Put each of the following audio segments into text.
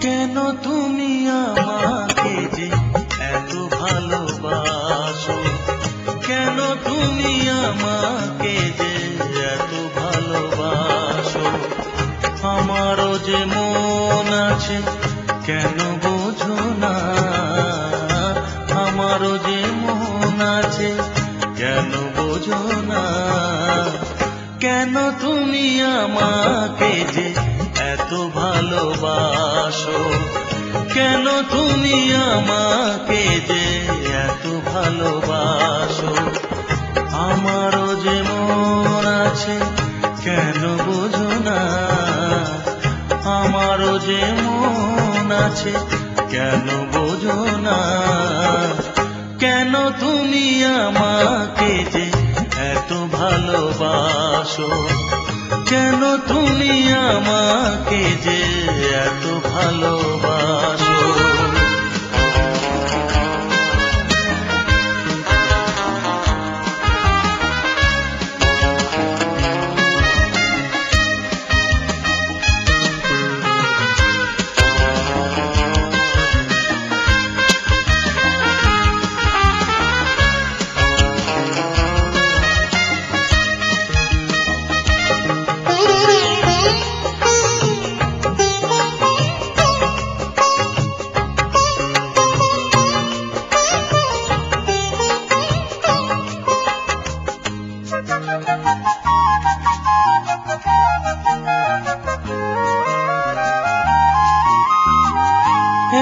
কেন তুমি আমাকে যে এত ভালোবাসো, কেন তুমি আমাকে যে এত ভালোবাসো। আমারও যে মন আছে কেন বোঝো না, আমারও যে মন আছে কেন বোঝো না। কেন তুমি আমাকে যে এত ভালোবাসো, কেন তুমি আমাকে যে এত ভালোবাসো। আমারও যে মন আছে কেন বোঝো না, আমারও যে মন আছে কেন বোঝো না। কেন তুমি আমাকে যে এত ভালোবাসো, কেন তুমি আমাকে যে এত ভালোবাসো।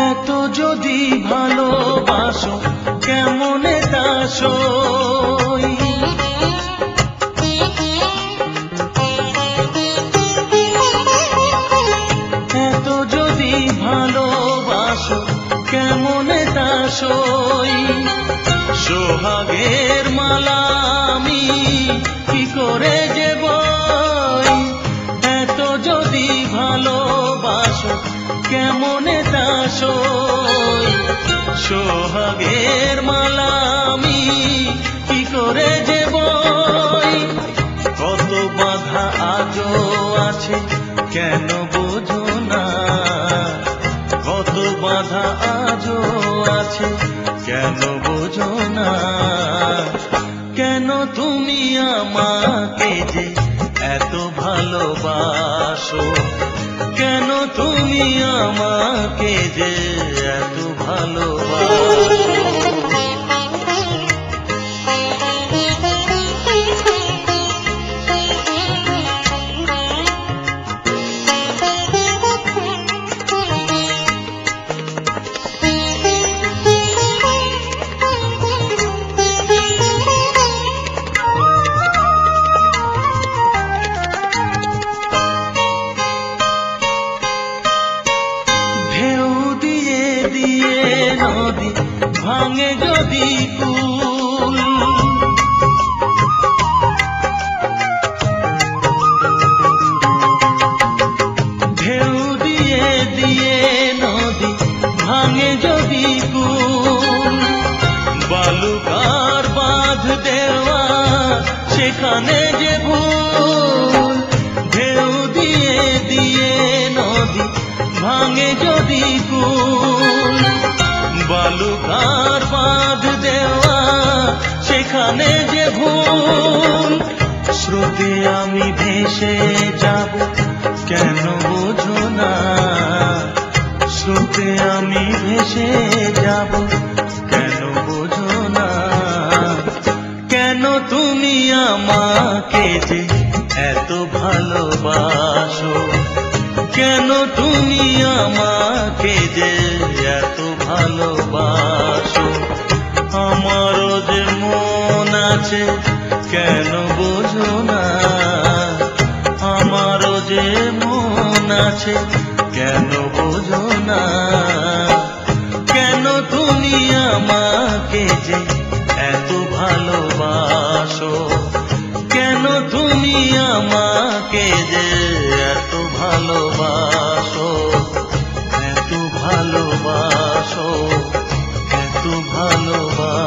এত যদি ভালোবাসো কেমনে তা সই, এত যদি ভালোবাসো কেমনে তা সই। সোহাগের মালা আমি কি করে যে বই, এত যদি ভালোবাসো কেমনে তা সই। সোহাগের মালা আমি কি করে যে বই। কত বাধা আজও আছে কেন বোঝো না, কত বাধা আজও আছে কেন বোঝো না। কেন তুমি আমাকে যে এত ভালোবাসো, কেন তুমি আমাকে যে এত ভালোবাসো। নদী ভাঙে যদি কুল, ঢেউ দিয়ে দিয়ে নদী ভাঙে যদি কুল। বালুকার বাঁধ দেওয়া সেখানে যে ভুল। ঢেউ দিয়ে দিয়ে নদী ভাঙে যদি কুল। বালুকার বাঁধ দেওয়া সেখানে যে ভুল। স্রোতে আমি ভেসে যাব কেন বোঝো না, স্রোতে আমি ভেসে যাব কেন বোঝো না। কেন তুমি আমাকে যে এত ভালোবাসো, কেন তুমি আমাকে যে এত ভালোবাসো। আমারও যে মন আছে কেন বোঝো না, আমারও যে মন আছে কেন বোঝো না। কেন তুমি আমাকে যে এত ভালোবাসো, কেন তুমি আমাকে যে এত ভালোবাসো, এত ভালোবাসো, এত ভালোবাসো।